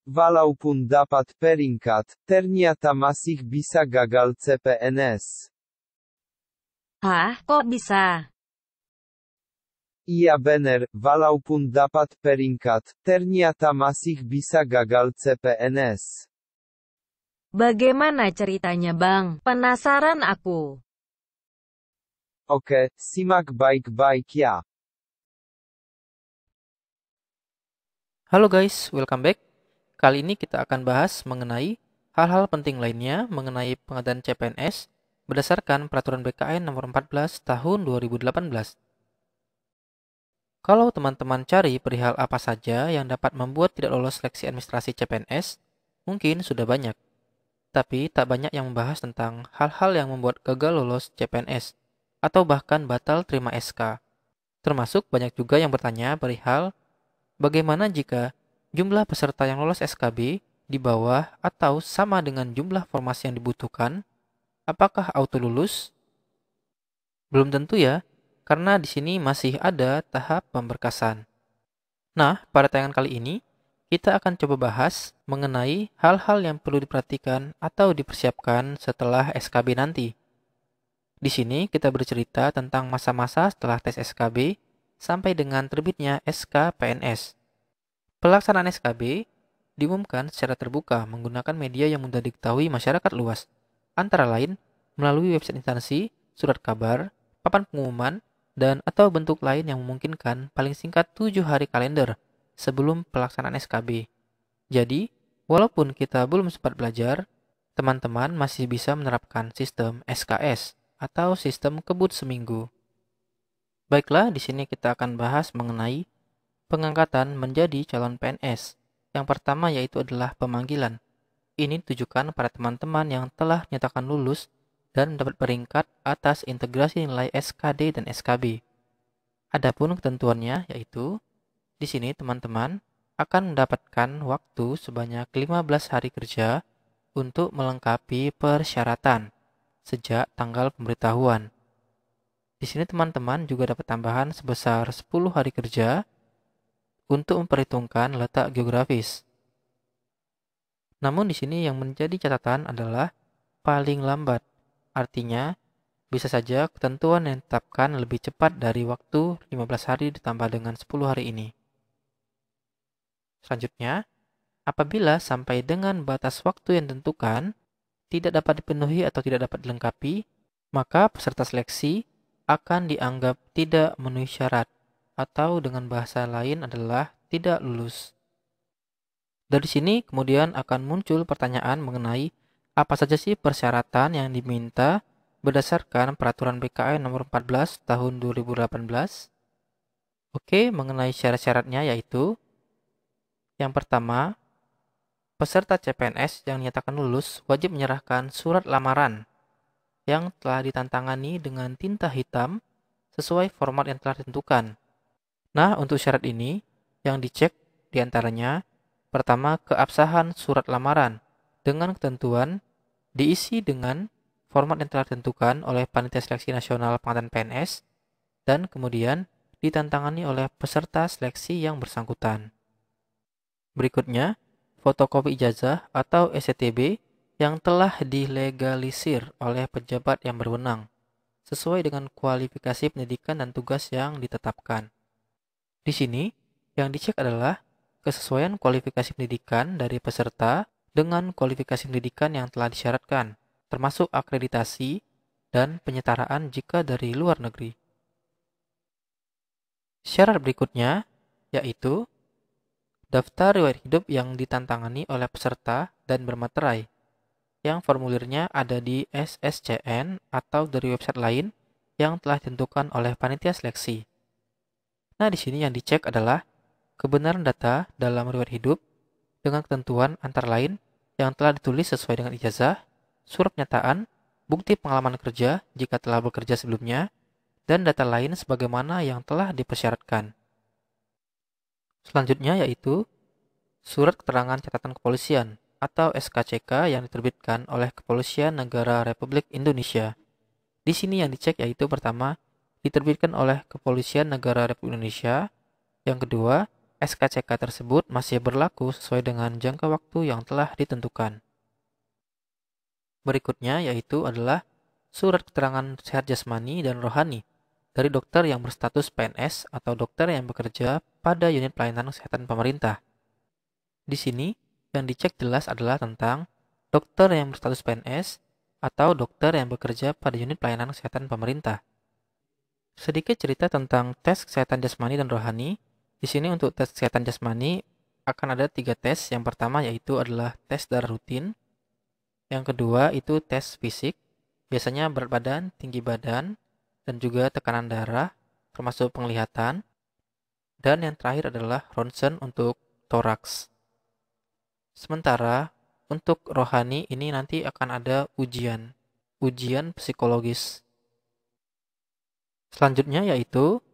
Walaupun dapat peringkat, ternyata masih bisa gagal CPNS. Hah, kok bisa? Iya bener, walaupun dapat peringkat, ternyata masih bisa gagal CPNS. Bagaimana ceritanya, Bang? Penasaran aku. Oke, simak baik-baik ya. Halo guys, welcome back. Kali ini kita akan bahas mengenai hal-hal penting lainnya mengenai pengadaan CPNS berdasarkan Peraturan BKN Nomor 14 Tahun 2018. Kalau teman-teman cari perihal apa saja yang dapat membuat tidak lolos seleksi administrasi CPNS, mungkin sudah banyak. Tapi tak banyak yang membahas tentang hal-hal yang membuat gagal lolos CPNS atau bahkan batal terima SK. Termasuk banyak juga yang bertanya perihal bagaimana jika jumlah peserta yang lolos SKB di bawah atau sama dengan jumlah formasi yang dibutuhkan, apakah auto lulus? Belum tentu ya, karena di sini masih ada tahap pemberkasan. Nah, pada tayangan kali ini, kita akan coba bahas mengenai hal-hal yang perlu diperhatikan atau dipersiapkan setelah SKB nanti. Di sini kita bercerita tentang masa-masa setelah tes SKB sampai dengan terbitnya SK PNS. Pelaksanaan SKB diumumkan secara terbuka menggunakan media yang mudah diketahui masyarakat luas, antara lain melalui website instansi, surat kabar, papan pengumuman, dan atau bentuk lain yang memungkinkan paling singkat 7 hari kalender sebelum pelaksanaan SKB. Jadi, walaupun kita belum sempat belajar, teman-teman masih bisa menerapkan sistem SKS atau sistem kebut seminggu. Baiklah, di sini kita akan bahas mengenai pengangkatan menjadi calon PNS. Yang pertama yaitu adalah pemanggilan. Ini ditujukan pada teman-teman yang telah dinyatakan lulus dan mendapat peringkat atas integrasi nilai SKD dan SKB. Adapun ketentuannya yaitu, di sini teman-teman akan mendapatkan waktu sebanyak 15 hari kerja untuk melengkapi persyaratan sejak tanggal pemberitahuan. Di sini teman-teman juga dapat tambahan sebesar 10 hari kerja untuk memperhitungkan letak geografis. Namun di sini yang menjadi catatan adalah paling lambat. Artinya, bisa saja ketentuan yang ditetapkan lebih cepat dari waktu 15 hari ditambah dengan 10 hari ini. Selanjutnya, apabila sampai dengan batas waktu yang ditentukan tidak dapat dipenuhi atau tidak dapat dilengkapi, maka peserta seleksi akan dianggap tidak memenuhi syarat atau dengan bahasa lain adalah tidak lulus. Dari sini kemudian akan muncul pertanyaan mengenai apa saja sih persyaratan yang diminta berdasarkan Peraturan BKN Nomor 14 Tahun 2018. Oke, mengenai syarat-syaratnya yaitu yang pertama, peserta CPNS yang dinyatakan lulus wajib menyerahkan surat lamaran yang telah ditantangani dengan tinta hitam sesuai format yang telah ditentukan. Nah, untuk syarat ini yang dicek diantaranya pertama, keabsahan surat lamaran dengan ketentuan diisi dengan format yang telah ditentukan oleh Panitia Seleksi Nasional Pengangkatan PNS dan kemudian ditantangani oleh peserta seleksi yang bersangkutan. Berikutnya, fotokopi ijazah atau STB yang telah dilegalisir oleh pejabat yang berwenang sesuai dengan kualifikasi pendidikan dan tugas yang ditetapkan. Di sini, yang dicek adalah kesesuaian kualifikasi pendidikan dari peserta dengan kualifikasi pendidikan yang telah disyaratkan, termasuk akreditasi dan penyetaraan jika dari luar negeri. Syarat berikutnya yaitu daftar riwayat hidup yang ditantangani oleh peserta dan bermaterai, yang formulirnya ada di SSCN atau dari website lain yang telah ditentukan oleh panitia seleksi. Nah, di sini yang dicek adalah kebenaran data dalam riwayat hidup dengan ketentuan antara lain yang telah ditulis sesuai dengan ijazah, surat pernyataan, bukti pengalaman kerja jika telah bekerja sebelumnya, dan data lain sebagaimana yang telah dipersyaratkan. Selanjutnya yaitu surat keterangan catatan kepolisian atau SKCK yang diterbitkan oleh Kepolisian Negara Republik Indonesia. Di sini yang dicek yaitu pertama, diterbitkan oleh Kepolisian Negara Republik Indonesia. Yang kedua, SKCK tersebut masih berlaku sesuai dengan jangka waktu yang telah ditentukan. Berikutnya yaitu adalah surat keterangan sehat jasmani dan rohani dari dokter yang berstatus PNS atau dokter yang bekerja pada unit pelayanan kesehatan pemerintah. Di sini yang dicek jelas adalah tentang dokter yang berstatus PNS atau dokter yang bekerja pada unit pelayanan kesehatan pemerintah. Sedikit cerita tentang tes kesehatan jasmani dan rohani. Di sini untuk tes kesehatan jasmani akan ada 3 tes. Yang pertama yaitu adalah tes darah rutin. Yang kedua itu tes fisik, biasanya berat badan, tinggi badan, dan juga tekanan darah, termasuk penglihatan. Dan yang terakhir adalah ronsen untuk toraks. Sementara untuk rohani ini nanti akan ada ujian psikologis. Selanjutnya yaitu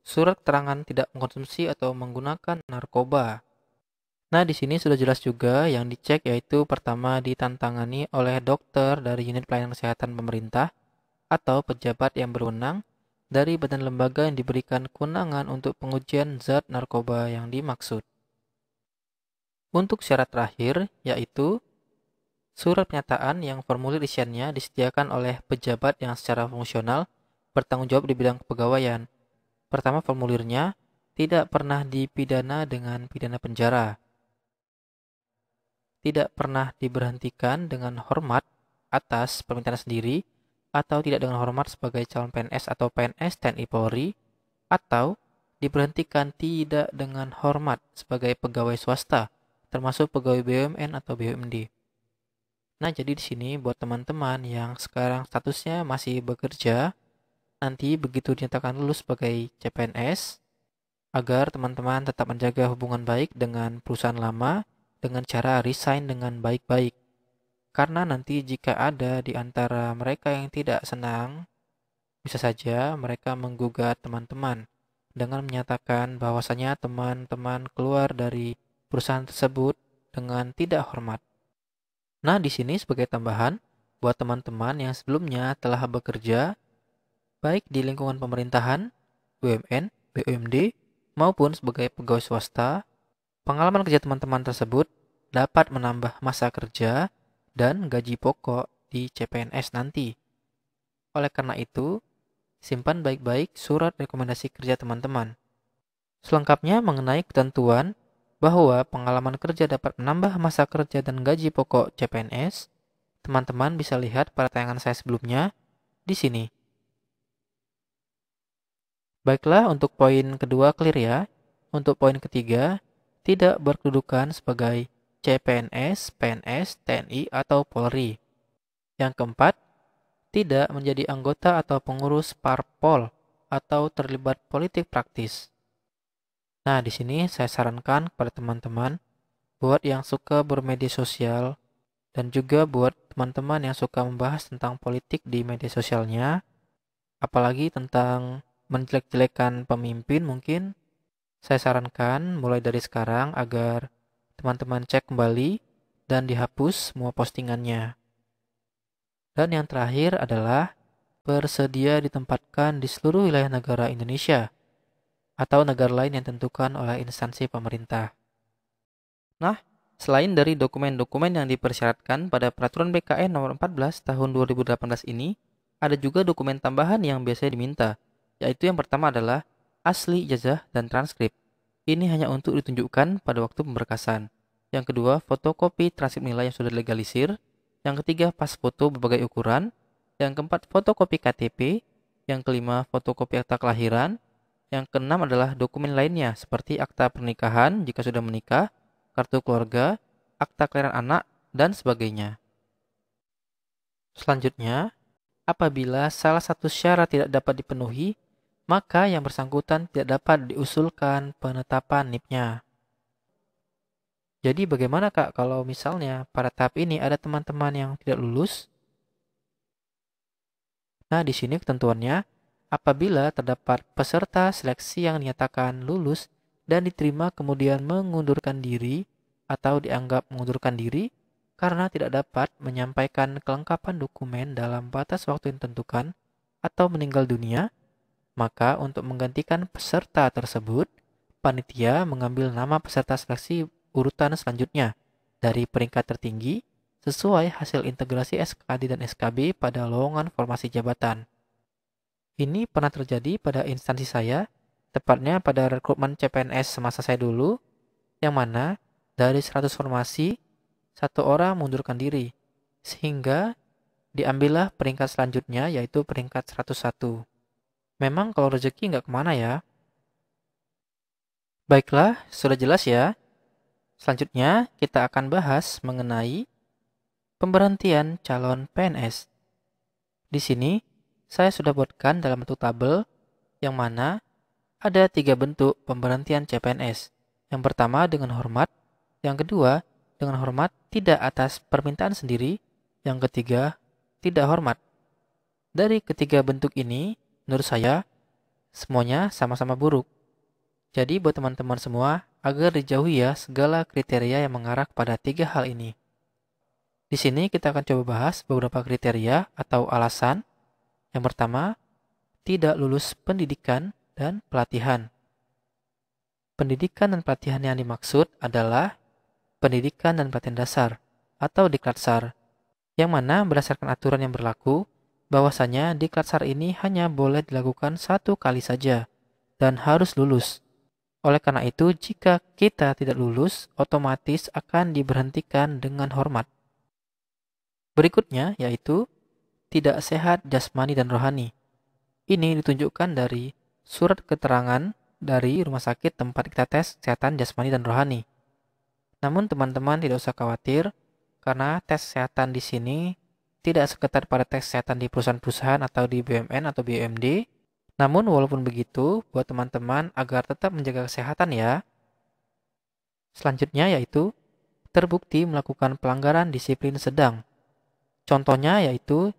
surat keterangan tidak mengkonsumsi atau menggunakan narkoba. Nah, di sini sudah jelas juga yang dicek yaitu pertama ditantangani oleh dokter dari unit pelayanan kesehatan pemerintah atau pejabat yang berwenang dari badan lembaga yang diberikan kewenangan untuk pengujian zat narkoba yang dimaksud. Untuk syarat terakhir yaitu surat pernyataan yang formulir isiannya disediakan oleh pejabat yang secara fungsional bertanggung jawab di bidang kepegawaian. Pertama, formulirnya tidak pernah dipidana dengan pidana penjara, tidak pernah diberhentikan dengan hormat atas permintaan sendiri, atau tidak dengan hormat sebagai calon PNS atau PNS TNI Polri, atau diberhentikan tidak dengan hormat sebagai pegawai swasta, termasuk pegawai BUMN atau BUMD. Nah, jadi di sini buat teman-teman yang sekarang statusnya masih bekerja, nanti begitu dinyatakan lulus sebagai CPNS, agar teman-teman tetap menjaga hubungan baik dengan perusahaan lama dengan cara resign dengan baik-baik. Karena nanti jika ada di antara mereka yang tidak senang, bisa saja mereka menggugat teman-teman dengan menyatakan bahwasanya teman-teman keluar dari perusahaan tersebut dengan tidak hormat. Nah, di sini sebagai tambahan, buat teman-teman yang sebelumnya telah bekerja baik di lingkungan pemerintahan, BUMN, BUMD, maupun sebagai pegawai swasta, pengalaman kerja teman-teman tersebut dapat menambah masa kerja dan gaji pokok di CPNS nanti. Oleh karena itu, simpan baik-baik surat rekomendasi kerja teman-teman. Selengkapnya mengenai ketentuan bahwa pengalaman kerja dapat menambah masa kerja dan gaji pokok CPNS, teman-teman bisa lihat pada tayangan saya sebelumnya di sini. Baiklah, untuk poin kedua clear ya. Untuk poin ketiga, tidak berkedudukan sebagai CPNS, PNS, TNI, atau Polri. Yang keempat, tidak menjadi anggota atau pengurus parpol atau terlibat politik praktis. Nah, di sini saya sarankan kepada teman-teman buat yang suka bermedia sosial dan juga buat teman-teman yang suka membahas tentang politik di media sosialnya, apalagi tentang menjelek-jelekan pemimpin mungkin, saya sarankan mulai dari sekarang agar teman-teman cek kembali dan dihapus semua postingannya. Dan yang terakhir adalah bersedia ditempatkan di seluruh wilayah negara Indonesia atau negara lain yang ditentukan oleh instansi pemerintah. Nah, selain dari dokumen-dokumen yang dipersyaratkan pada Peraturan BKN Nomor 14 Tahun 2018 ini, ada juga dokumen tambahan yang biasanya diminta, yaitu yang pertama adalah asli ijazah dan transkrip. Ini hanya untuk ditunjukkan pada waktu pemberkasan. Yang kedua, fotokopi transkrip nilai yang sudah legalisir. Yang ketiga, pas foto berbagai ukuran. Yang keempat, fotokopi KTP. Yang kelima, fotokopi akta kelahiran. Yang keenam adalah dokumen lainnya seperti akta pernikahan jika sudah menikah, kartu keluarga, akta kelahiran anak, dan sebagainya. Selanjutnya, apabila salah satu syarat tidak dapat dipenuhi, maka yang bersangkutan tidak dapat diusulkan penetapan NIP-nya. Jadi bagaimana Kak kalau misalnya pada tahap ini ada teman-teman yang tidak lulus? Nah, di sini ketentuannya, apabila terdapat peserta seleksi yang dinyatakan lulus dan diterima kemudian mengundurkan diri atau dianggap mengundurkan diri karena tidak dapat menyampaikan kelengkapan dokumen dalam batas waktu yang ditentukan atau meninggal dunia, maka untuk menggantikan peserta tersebut, panitia mengambil nama peserta seleksi urutan selanjutnya dari peringkat tertinggi sesuai hasil integrasi SKD dan SKB pada lowongan formasi jabatan. Ini pernah terjadi pada instansi saya, tepatnya pada rekrutmen CPNS semasa saya dulu, yang mana dari 100 formasi, 1 orang mundurkan diri, sehingga diambillah peringkat selanjutnya yaitu peringkat 101. Memang kalau rezeki nggak kemana ya. Baiklah, sudah jelas ya. Selanjutnya kita akan bahas mengenai pemberhentian calon PNS. Di sini saya sudah buatkan dalam bentuk tabel yang mana ada 3 bentuk pemberhentian CPNS. Yang pertama dengan hormat, yang kedua dengan hormat tidak atas permintaan sendiri, yang ketiga tidak hormat. Dari ketiga bentuk ini, menurut saya semuanya sama-sama buruk. Jadi buat teman-teman semua, agar dijauhi ya segala kriteria yang mengarah kepada 3 hal ini. Di sini kita akan coba bahas beberapa kriteria atau alasan. Yang pertama, tidak lulus pendidikan dan pelatihan. Pendidikan dan pelatihan yang dimaksud adalah pendidikan dan pelatihan dasar atau Diklatsar, yang mana berdasarkan aturan yang berlaku, bahwasanya Diklatsar ini hanya boleh dilakukan 1 kali saja dan harus lulus. Oleh karena itu, jika kita tidak lulus, otomatis akan diberhentikan dengan hormat. Berikutnya yaitu tidak sehat jasmani dan rohani. Ini ditunjukkan dari surat keterangan dari rumah sakit tempat kita tes kesehatan jasmani dan rohani. Namun teman-teman tidak usah khawatir, karena tes kesehatan di sini tidak seketat pada tes kesehatan di perusahaan-perusahaan atau di BUMN atau BUMD. Namun walaupun begitu, buat teman-teman agar tetap menjaga kesehatan ya. Selanjutnya yaitu terbukti melakukan pelanggaran disiplin sedang. Contohnya yaitu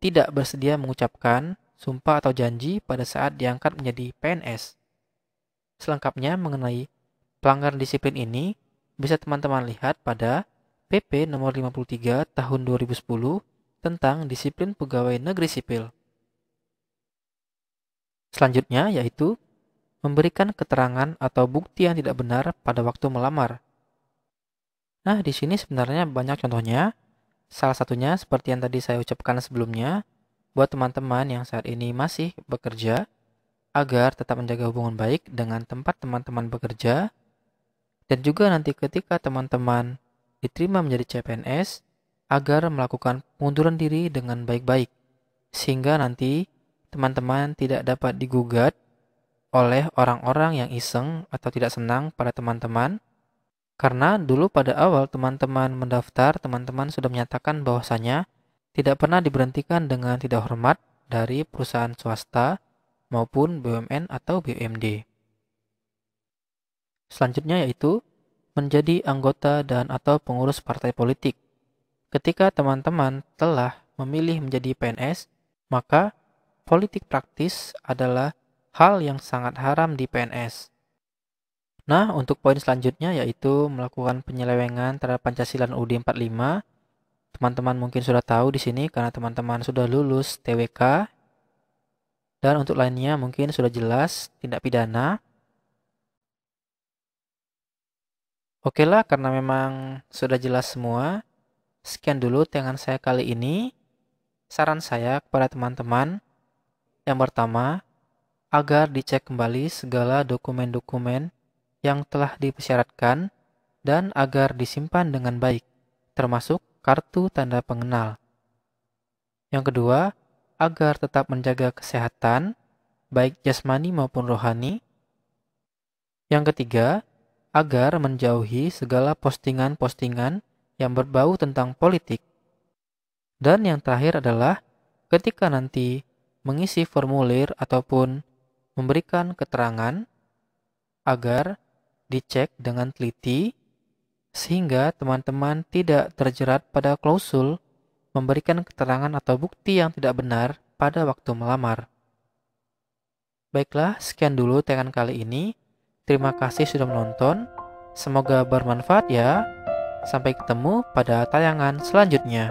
tidak bersedia mengucapkan sumpah atau janji pada saat diangkat menjadi PNS. Selengkapnya mengenai pelanggaran disiplin ini bisa teman-teman lihat pada PP nomor 53 tahun 2010 tentang disiplin pegawai negeri sipil. Selanjutnya yaitu memberikan keterangan atau bukti yang tidak benar pada waktu melamar. Nah, di sini sebenarnya banyak contohnya. Salah satunya seperti yang tadi saya ucapkan sebelumnya, buat teman-teman yang saat ini masih bekerja, agar tetap menjaga hubungan baik dengan tempat teman-teman bekerja, dan juga nanti ketika teman-teman diterima menjadi CPNS, agar melakukan pengunduran diri dengan baik-baik, sehingga nanti teman-teman tidak dapat digugat oleh orang-orang yang iseng atau tidak senang pada teman-teman. Karena dulu pada awal teman-teman mendaftar, teman-teman sudah menyatakan bahwasanya tidak pernah diberhentikan dengan tidak hormat dari perusahaan swasta maupun BUMN atau BUMD. Selanjutnya yaitu menjadi anggota dan atau pengurus partai politik. Ketika teman-teman telah memilih menjadi PNS, maka politik praktis adalah hal yang sangat haram di PNS. Nah, untuk poin selanjutnya yaitu melakukan penyelewengan terhadap Pancasila dan UUD 45. Teman-teman mungkin sudah tahu di sini karena teman-teman sudah lulus TWK. Dan untuk lainnya mungkin sudah jelas tindak pidana. Oke lah, karena memang sudah jelas semua. Sekian dulu tayangan saya kali ini. Saran saya kepada teman-teman, yang pertama, agar dicek kembali segala dokumen-dokumen yang telah dipersyaratkan dan agar disimpan dengan baik, termasuk kartu tanda pengenal. Yang kedua, agar tetap menjaga kesehatan, baik jasmani maupun rohani. Yang ketiga, agar menjauhi segala postingan-postingan yang berbau tentang politik. Dan yang terakhir adalah ketika nanti mengisi formulir ataupun memberikan keterangan, agar dicek dengan teliti sehingga teman-teman tidak terjerat pada klausul memberikan keterangan atau bukti yang tidak benar pada waktu melamar. Baiklah, sekian dulu tayangan kali ini. Terima kasih sudah menonton. Semoga bermanfaat ya. Sampai ketemu pada tayangan selanjutnya.